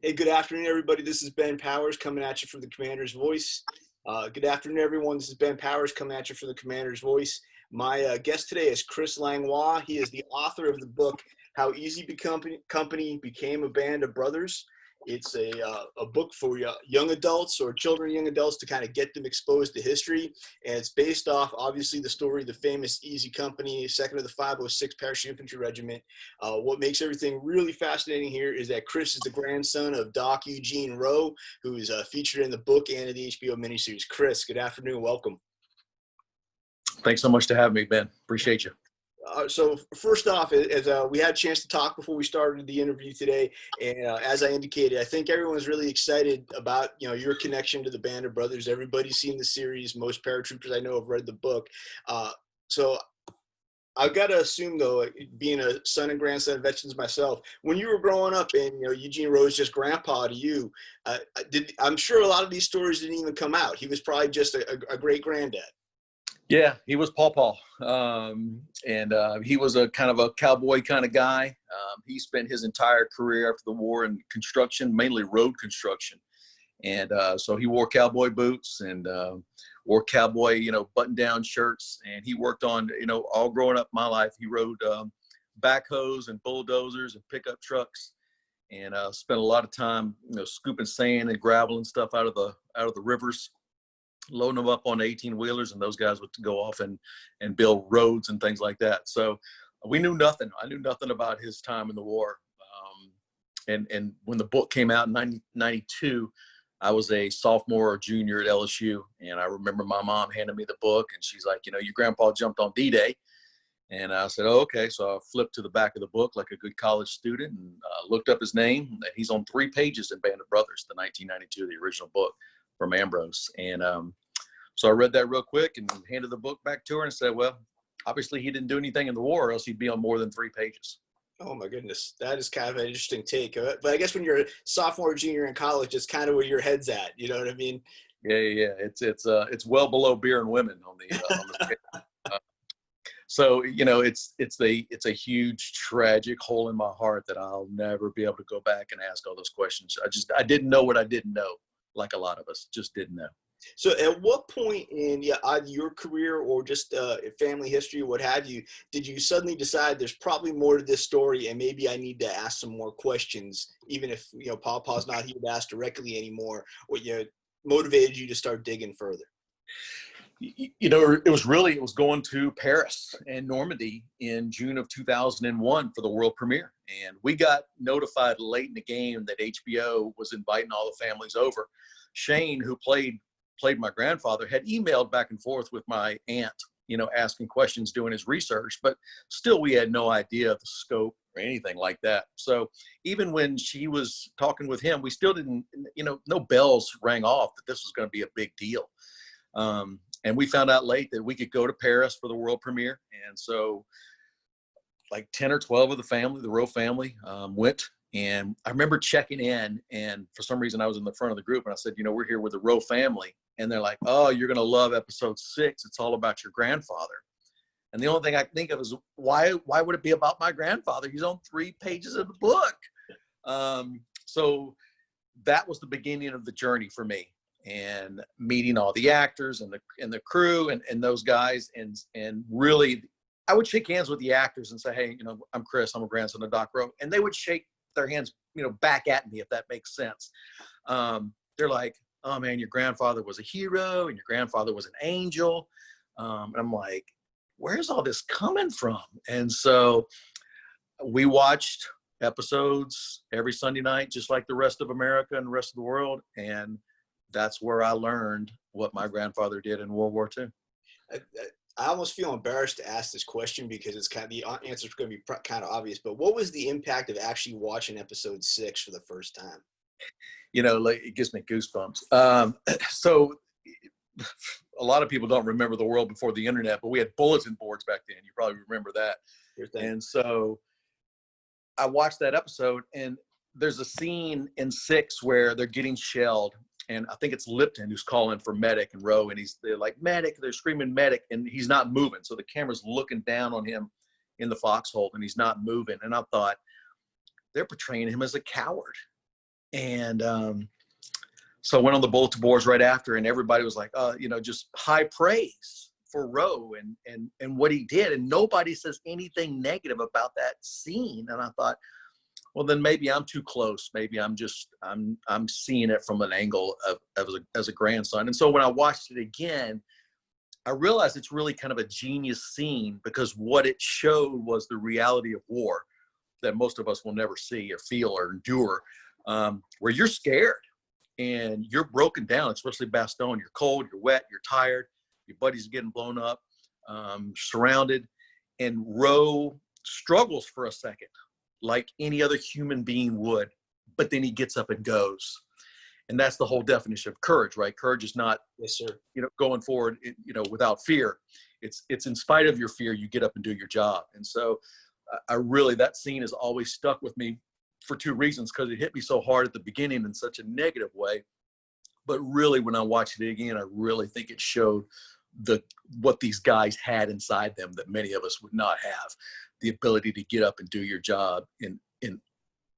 Hey, good afternoon, everybody. This is Ben Powers coming at you from the Commander's Voice. Good afternoon, everyone. This is Ben Powers coming at you from the Commander's Voice. My guest today is Chris Langlois. He is the author of the book, How Easy Company Became a Band of Brothers. It's a book for young adults or children, young adults, to kind of get them exposed to history. And it's based off, obviously, the story of the famous Easy Company, 2nd of the 506 Parachute Infantry Regiment. What makes everything really fascinating here is that Chris is the grandson of Doc Eugene Rowe, who is featured in the book and in the HBO miniseries. Chris, good afternoon. Welcome. Thanks so much to have me, Ben. Appreciate you. So first off, as we had a chance to talk before we started the interview today, and as I indicated, I think everyone's really excited about your connection to the Band of Brothers. Everybody's seen the series. Most paratroopers I know have read the book. So I've got to assume, though, being a son and grandson of veterans myself, when you were growing up and Eugene Rowe's just grandpa to you, I'm sure a lot of these stories didn't even come out. He was probably just a great granddad. Yeah, he was Paw. And he was a kind of a cowboy kind of guy. He spent his entire career after the war in construction, mainly road construction. And so he wore cowboy boots and wore cowboy, button-down shirts. And he worked on, all growing up my life, he rode backhoes and bulldozers and pickup trucks, and spent a lot of time, scooping sand and gravel and stuff out of the rivers, loading them up on 18-wheelers, and those guys would go off and build roads and things like that. So we knew nothing. I knew nothing about his time in the war. And when the book came out in 1992, I was a sophomore or junior at LSU, and I remember my mom handed me the book, and she's like, your grandpa jumped on D-Day. And I said, oh, okay. So I flipped to the back of the book like a good college student and looked up his name. And he's on 3 pages in Band of Brothers, the 1992, the original book from Ambrose. And so I read that real quick and handed the book back to her and said, well, obviously he didn't do anything in the war, or else he'd be on more than 3 pages. Oh my goodness, that is kind of an interesting take. But I guess when you're a sophomore or junior in college, it's kind of where your head's at. You know what I mean? Yeah. It's well below beer and women on the scale. So it's a huge tragic hole in my heart that I'll never be able to go back and ask all those questions. I didn't know what I didn't know, like a lot of us just didn't know. So at what point in either your career or just family history, what have you, did you suddenly decide there's probably more to this story and maybe I need to ask some more questions, even if, Papa's not here to ask directly anymore? What motivated you to start digging further? It was going to Paris and Normandy in June of 2001 for the world premiere. And we got notified late in the game that HBO was inviting all the families over. Shane, who played my grandfather, had emailed back and forth with my aunt, asking questions, doing his research, but still we had no idea of the scope or anything like that. So even when she was talking with him, we still didn't, no bells rang off that this was going to be a big deal. And we found out late that we could go to Paris for the world premiere. And so like 10 or 12 of the family, the Rowe family, went. And I remember checking in, and for some reason I was in the front of the group, and I said, we're here with the Rowe family. And they're like, oh, you're going to love episode 6. It's all about your grandfather. And the only thing I can think of is why would it be about my grandfather? He's on 3 pages of the book. So that was the beginning of the journey for me, and meeting all the actors and the crew and those guys. And really, I would shake hands with the actors and say, hey, I'm Chris, I'm a grandson of Doc Rowe. And they would shake their hands, back at me, if that makes sense. They're like, oh man, your grandfather was a hero and your grandfather was an angel. And I'm like, where's all this coming from? And so we watched episodes every Sunday night, just like the rest of America and the rest of the world. And that's where I learned what my grandfather did in World War II. I almost feel embarrassed to ask this question because it's the answer is going to be kind of obvious, but what was the impact of actually watching episode 6 for the first time? It gives me goosebumps. So a lot of people don't remember the world before the internet, but we had bulletin boards back then. You probably remember that. And so I watched that episode, and there's a scene in 6 where they're getting shelled. And I think it's Lipton who's calling for medic and Rowe, and they're like, medic, they're screaming medic, and he's not moving. So the camera's looking down on him in the foxhole, and he's not moving. And I thought, they're portraying him as a coward. And so I went on the bulletin boards right after, and everybody was like, just high praise for Roe and what he did. And nobody says anything negative about that scene. And I thought, well, then maybe I'm too close. Maybe I'm seeing it from an angle as a grandson. And so when I watched it again, I realized it's really kind of a genius scene, because what it showed was the reality of war that most of us will never see or feel or endure, where you're scared and you're broken down, especially Bastogne. You're cold, you're wet, you're tired, your buddies are getting blown up, surrounded. And Roe struggles for a second, like any other human being would, but then he gets up and goes. And that's the whole definition of courage, right? Courage is not, Yes, sir. Going forward, without fear. It's in spite of your fear, you get up and do your job. And so that scene has always stuck with me for two reasons, because it hit me so hard at the beginning in such a negative way. But really, when I watched it again, I really think it showed what these guys had inside them that many of us would not have, the ability to get up and do your job in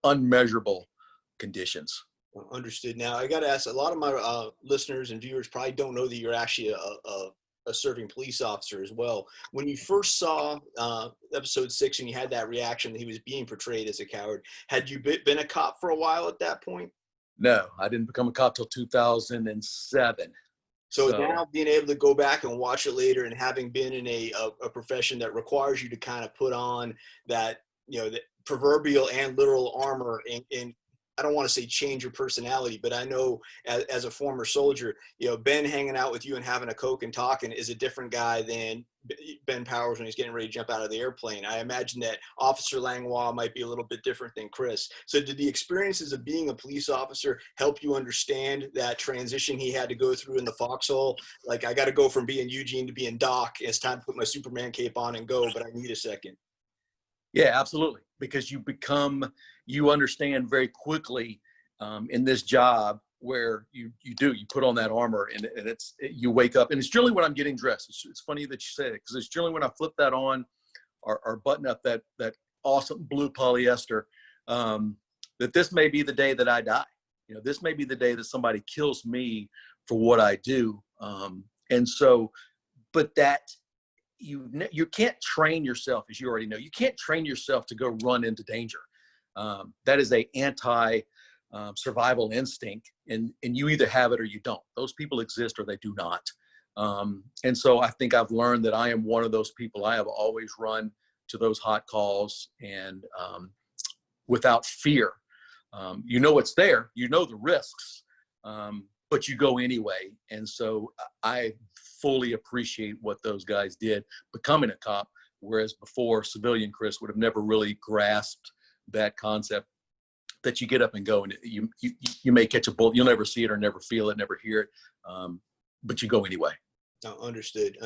unmeasurable conditions. Understood. Now, I got to ask, a lot of my listeners and viewers probably don't know that you're actually a serving police officer as well. When you first saw episode 6 and you had that reaction that he was being portrayed as a coward, had you been a cop for a while at that point? No, I didn't become a cop till 2007. So now being able to go back and watch it later, and having been in a profession that requires you to kind of put on that, the proverbial and literal armor, and I don't want to say change your personality, but I know as a former soldier, Ben hanging out with you and having a Coke and talking is a different guy than Ben Powers when he's getting ready to jump out of the airplane. I imagine that Officer Langlois might be a little bit different than Chris. So did the experiences of being a police officer help you understand that transition he had to go through in the foxhole? Like, I got to go from being Eugene to being Doc. It's time to put my Superman cape on and go, but I need a second. Yeah, absolutely. Because you understand very quickly in this job where you put on that armor, and you wake up, and it's generally when I'm getting dressed. It's funny that you say it, because it's generally when I flip that on or button up that awesome blue polyester, that this may be the day that I die. This may be the day that somebody kills me for what I do. And so, but that, you can't train yourself, as you already know. You can't train yourself to go run into danger. That is a survival instinct, and you either have it or you don't. Those people exist or they do not. And so I think I've learned that I am one of those people. I have always run to those hot calls, and without fear. It's there, the risks, but you go anyway. And so I fully appreciate what those guys did becoming a cop, whereas before, civilian Chris would have never really grasped that concept that you get up and go, and you may catch a bullet. You'll never see it or never feel it, never hear it, but you go anyway. Oh, understood.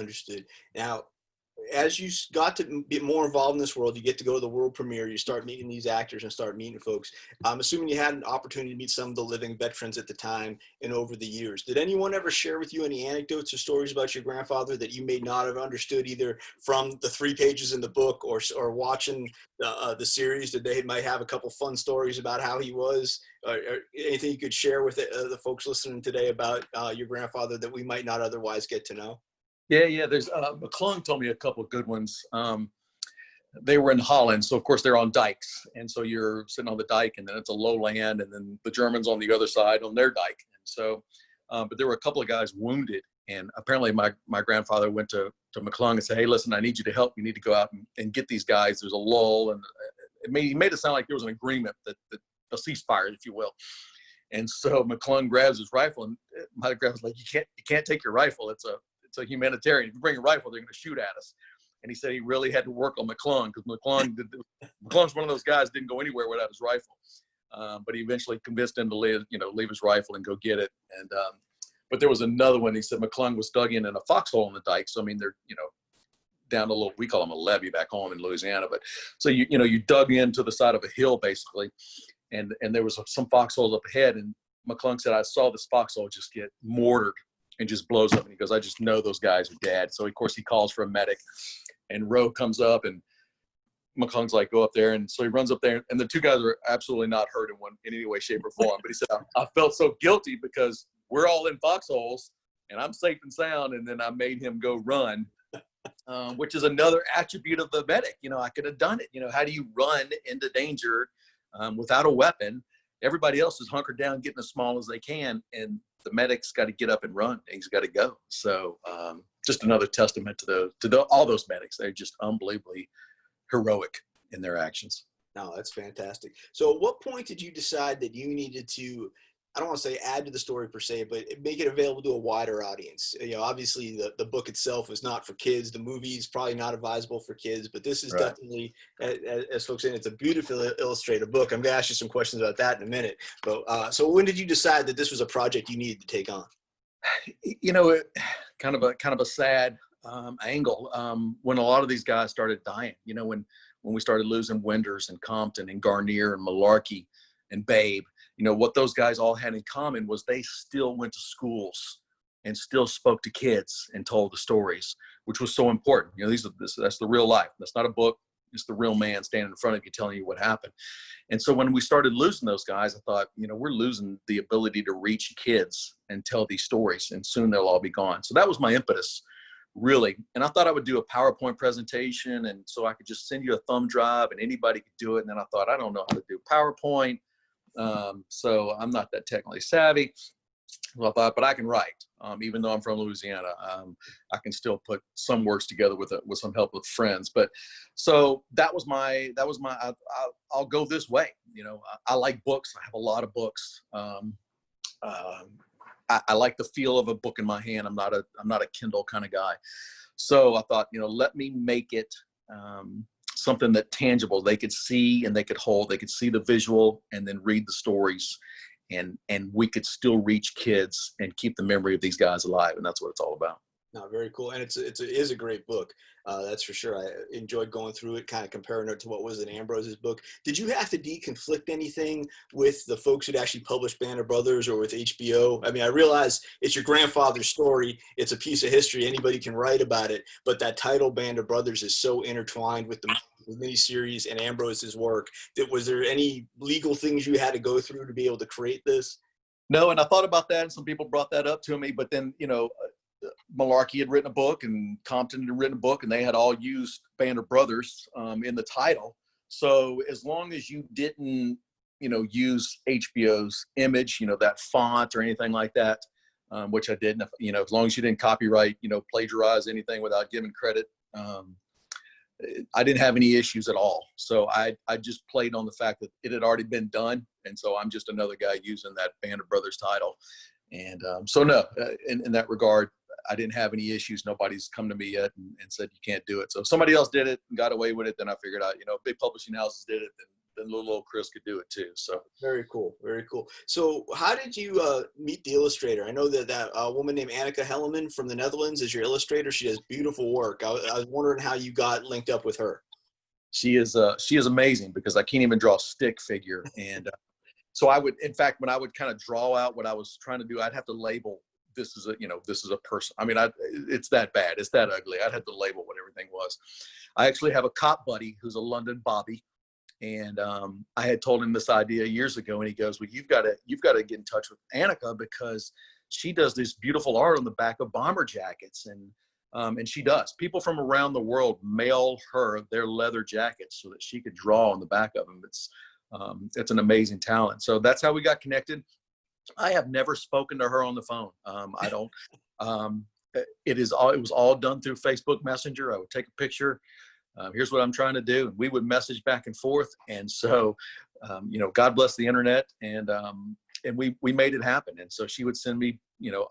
Now, as you got to get more involved in this world, you get to go to the world premiere, you start meeting these actors and start meeting folks. I'm assuming you had an opportunity to meet some of the living veterans at the time and over the years. Did anyone ever share with you any anecdotes or stories about your grandfather that you may not have understood, either from the 3 pages in the book or watching the series? That they might have a couple fun stories about how he was, or anything you could share with the folks listening today about your grandfather that we might not otherwise get to know? Yeah. There's McClung told me a couple of good ones. They were in Holland, so of course they're on dikes, and so you're sitting on the dike, and then it's a low land, and then the Germans on the other side on their dike. And so, but there were a couple of guys wounded, and apparently my grandfather went to McClung and said, "Hey, listen, I need you to help. You need to go out and get these guys. There's a lull," and he made it sound like there was an agreement that a ceasefire, if you will. And so McClung grabs his rifle, and my grandpa's like, "You can't take your rifle. It's a humanitarian. If you bring a rifle, they're going to shoot at us." And he said he really had to work on McClung, because McClung's one of those guys didn't go anywhere without his rifle. But he eventually convinced him to leave his rifle and go get it. And but there was another one. He said McClung was dug in a foxhole in the dike. So I mean, they're down a little. We call them a levee back home in Louisiana. But so you dug into the side of a hill basically, and there was some foxholes up ahead. And McClung said, "I saw this foxhole just get mortared and just blows up." And he goes, "I just know those guys are dead." So of course he calls for a medic, and Roe comes up, and McClung's like, go up there. And so he runs up there, and the two guys are absolutely not hurt in any way, shape, or form. But he said, I felt so guilty because we're all in foxholes and I'm safe and sound. And then I made him go run, which is another attribute of the medic. I could have done it. How do you run into danger without a weapon? Everybody else is hunkered down, getting as small as they can. And the medic's got to get up and run. He's got to go. So just another testament to all those medics. They're just unbelievably heroic in their actions. No, that's fantastic. So at what point did you decide that you needed to, I don't want to say add to the story per se, but make it available to a wider audience? Obviously the book itself is not for kids. The movie is probably not advisable for kids, but this is definitely, as folks saying, it's a beautifully illustrated book. I'm going to ask you some questions about that in a minute. But so when did you decide that this was a project you needed to take on? Kind of a sad angle when a lot of these guys started dying. When we started losing Winders and Compton and Garnier and Malarkey and Babe, what those guys all had in common was they still went to schools and still spoke to kids and told the stories, which was so important. That's the real life. That's not a book. It's the real man standing in front of you telling you what happened. And so when we started losing those guys, I thought, we're losing the ability to reach kids and tell these stories, and soon they'll all be gone. So that was my impetus, really. And I thought I would do a PowerPoint presentation, and so I could just send you a thumb drive and anybody could do it. And then I thought, I don't know how to do PowerPoint. So I'm not that technically savvy. Well, I thought, but I can write. Even though I'm from Louisiana, I can still put some words together with some help with friends. But so that was my. I'll go this way. I like books. I have a lot of books. I like the feel of a book in my hand. I'm not a Kindle kind of guy. So I thought, let me make it something that tangible they could see and they could hold. They could see the visual and then read the stories. And we could still reach kids and keep the memory of these guys alive. And that's what it's all about. No, very cool. And it is a great book. That's for sure. I enjoyed going through it, kind of comparing it to what was in Ambrose's book. Did you have to deconflict anything with the folks who'd actually published Band of Brothers or with HBO? I mean, I realize it's your grandfather's story. It's a piece of history. Anybody can write about it. But that title, Band of Brothers, is so intertwined with the miniseries and Ambrose's work. Was there any legal things you had to go through to be able to create this? No, and I thought about that, and some people brought that up to me. But then, Malarkey had written a book and Compton had written a book, and they had all used Band of Brothers in the title. So as long as you didn't, use HBO's image, that font or anything like that, which I didn't, as long as you didn't copyright, plagiarize anything without giving credit, I didn't have any issues at all. So I just played on the fact that it had already been done. And so I'm just another guy using that Band of Brothers title. And so no, in that regard, I didn't have any issues. Nobody's come to me yet and said you can't do it. So if somebody else did it and got away with it, then I figured out, big publishing houses did it, then little old Chris could do it too. So very cool, very cool. So how did you meet the illustrator? I know that woman named Anneke Helleman from the Netherlands is your illustrator. She does beautiful work. I was wondering how you got linked up with her. She is amazing because I can't even draw a stick figure. And so I would, in fact, when I would kind of draw out what I was trying to do, I'd have to label. This is a person. I mean, it's that bad. It's that ugly. I'd have to label what everything was. I actually have a cop buddy who's a London Bobby. And I had told him this idea years ago, and he goes, well, you've got to get in touch with Anneke because she does this beautiful art on the back of bomber jackets. And she does. People from around the world mail her their leather jackets so that she could draw on the back of them. It's an amazing talent. So that's how we got connected. I have never spoken to her on the phone. I don't. It was all done through Facebook Messenger. I would take a picture. Here's what I'm trying to do, and we would message back and forth. And so, God bless the internet, and we made it happen. And so she would send me,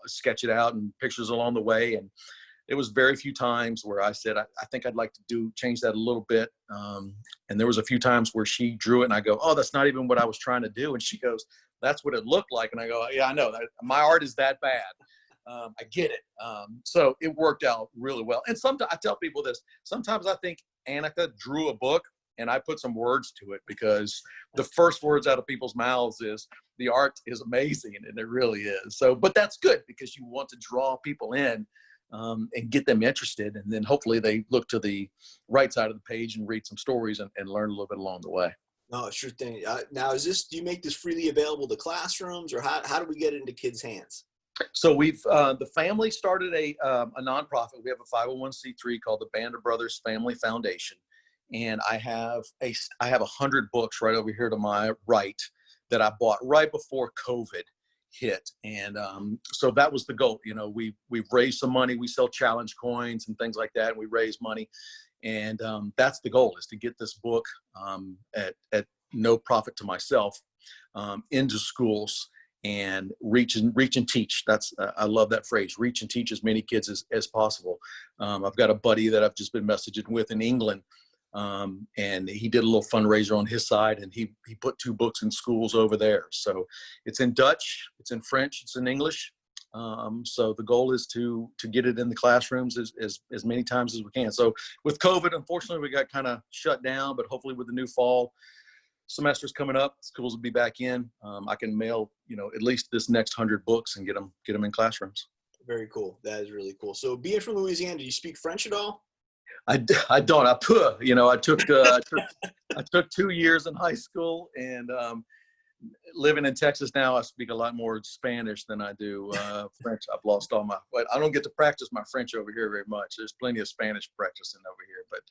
sketch it out and pictures along the way. And it was very few times where I said, I think I'd like to change that a little bit. And there was a few times where she drew it, and I go, oh, that's not even what I was trying to do. And she goes, that's what it looked like. And I go, yeah, I know that my art is that bad. I get it. So it worked out really well. And sometimes I tell people this, sometimes I think Anneke drew a book and I put some words to it because the first words out of people's mouths is the art is amazing. And it really is. So, but that's good because you want to draw people in and get them interested. And then hopefully they look to the right side of the page and read some stories and learn a little bit along the way. No, sure thing. Now, do you make this freely available to classrooms, or how do we get it into kids' hands? So we've the family started a nonprofit. We have a 501c3 called the Band of Brothers Family Foundation, and I have 100 books right over here to my right that I bought right before COVID hit, and so that was the goal. You know, we've raised some money. We sell challenge coins and things like that, and we raise money, and that's the goal, is to get this book at no profit to myself into schools and reach and teach. That's I love that phrase, reach and teach as many kids as possible. I've got a buddy that I've just been messaging with in England, and he did a little fundraiser on his side, and he put 2 books in schools over there. So it's in Dutch, it's in French, it's in English. So the goal is to get it in the classrooms as many times as we can. So with COVID, unfortunately, we got kind of shut down, but hopefully with the new fall semesters coming up, schools will be back in. I can mail, at least this next 100 books and get them in classrooms. Very cool. That is really cool. So being from Louisiana, do you speak French at all? I don't. I took 2 years in high school, and living in Texas now, I speak a lot more Spanish than I do French. I've lost but I don't get to practice my French over here very much. There's plenty of Spanish practicing over here, but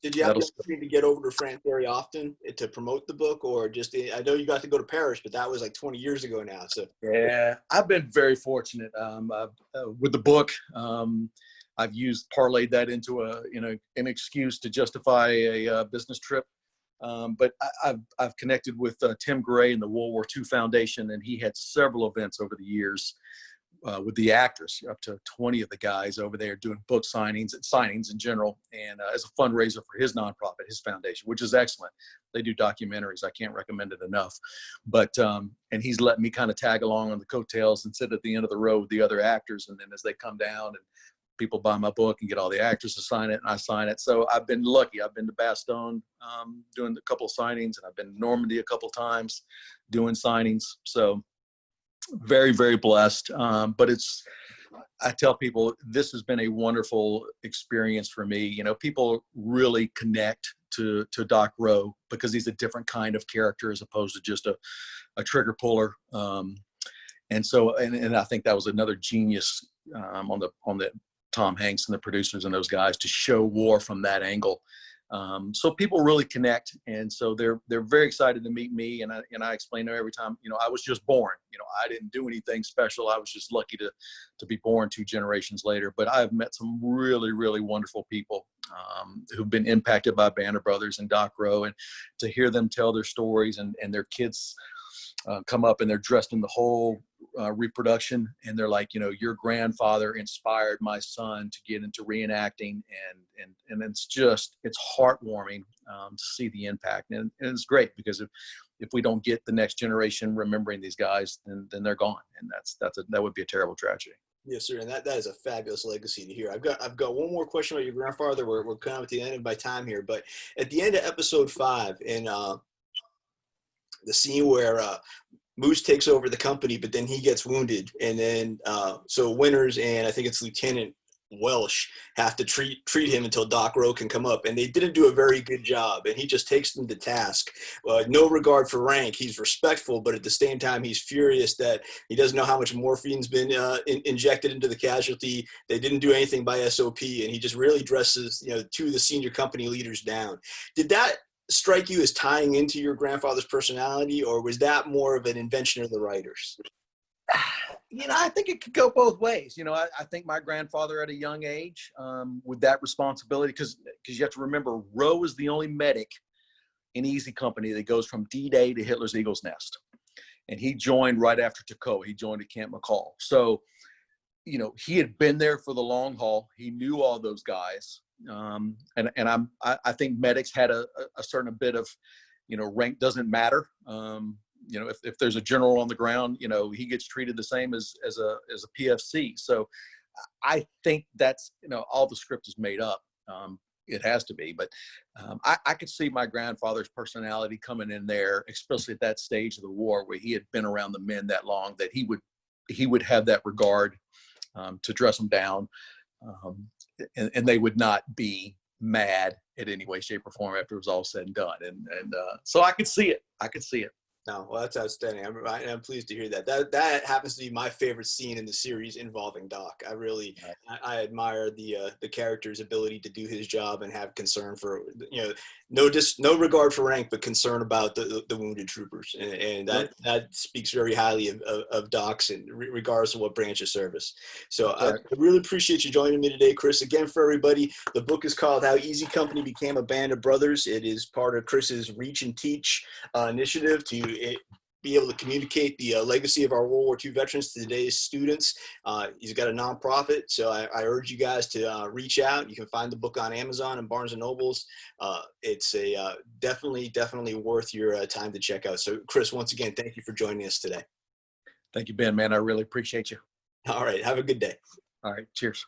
did you have the opportunity to get over to France very often to promote the book, or just, I know you got to go to Paris, but that was like 20 years ago now. So yeah, I've been very fortunate with the book. I've parlayed that into an excuse to justify a business trip. But I've connected with Tim Gray and the World War II Foundation, and he had several events over the years with the actors, up to 20 of the guys over there doing book signings in general, and as a fundraiser for his nonprofit, his foundation, which is excellent. They do documentaries. I can't recommend it enough. But and he's letting me kind of tag along on the coattails and sit at the end of the row with the other actors, and then as they come down and people buy my book and get all the actors to sign it, and I sign it. So I've been lucky. I've been to Bastogne doing a couple of signings, and I've been to Normandy a couple of times doing signings. So very, very blessed. But I tell people, this has been a wonderful experience for me. People really connect to Doc Rowe because he's a different kind of character as opposed to just a trigger puller. And so, and I think that was another genius on the Tom Hanks and the producers and those guys to show war from that angle. So people really connect, and so they're very excited to meet me. And I explain to them every time, I was just born. I didn't do anything special. I was just lucky to be born 2 generations later. But I've met some really, really wonderful people who've been impacted by Band of Brothers and Doc Rowe, and to hear them tell their stories, and their kids come up and they're dressed in the whole reproduction, and they're like, your grandfather inspired my son to get into reenacting, and it's heartwarming to see the impact, and it's great because if we don't get the next generation remembering these guys, then they're gone, and that would be a terrible tragedy. Yes, sir, and that is a fabulous legacy to hear. I've got one more question about your grandfather. We're kind of at the end of my time here, but at the end of episode 5, in the scene where Moose takes over the company, but then he gets wounded, and then so Winters and I think it's Lieutenant Welsh have to treat him until Doc Rowe can come up, and they didn't do a very good job, and he just takes them to task. No regard for rank. He's respectful, but at the same time, he's furious that he doesn't know how much morphine's been injected into the casualty. They didn't do anything by SOP, and he just really dresses 2 of the senior company leaders down. Did that strike you as tying into your grandfather's personality, or was that more of an invention of the writers? I think it could go both ways. I think my grandfather at a young age with that responsibility, because you have to remember, Rowe is the only medic in Easy Company that goes from D-Day to Hitler's Eagle's Nest. And he joined right after Toccoa. He joined at Camp McCall. So, he had been there for the long haul. He knew all those guys. I think medics had a certain bit of, rank doesn't matter. If there's a general on the ground, he gets treated the same as a PFC. So I think that's, all the script is made up. It has to be, but I could see my grandfather's personality coming in there, especially at that stage of the war where he had been around the men that long, that he would have that regard to dress them down, and they would not be mad in any way, shape, or form after it was all said and done. And so I could see it. I could see it. No, well, that's outstanding. I'm pleased to hear that. That happens to be my favorite scene in the series involving Doc. I admire the character's ability to do his job and have concern for, no regard for rank, but concern about the wounded troopers, and that speaks very highly of Doc's, and regardless of what branch of service. So I really appreciate you joining me today, Chris. Again, for everybody, the book is called How Easy Company Became a Band of Brothers. It is part of Chris's Reach and Teach initiative to be able to communicate the legacy of our World War II veterans to today's students. He's got a nonprofit, so I urge you guys to reach out. You can find the book on Amazon and Barnes & Nobles. It's definitely worth your time to check out. So, Chris, once again, thank you for joining us today. Thank you, Ben, man. I really appreciate you. All right. Have a good day. All right. Cheers.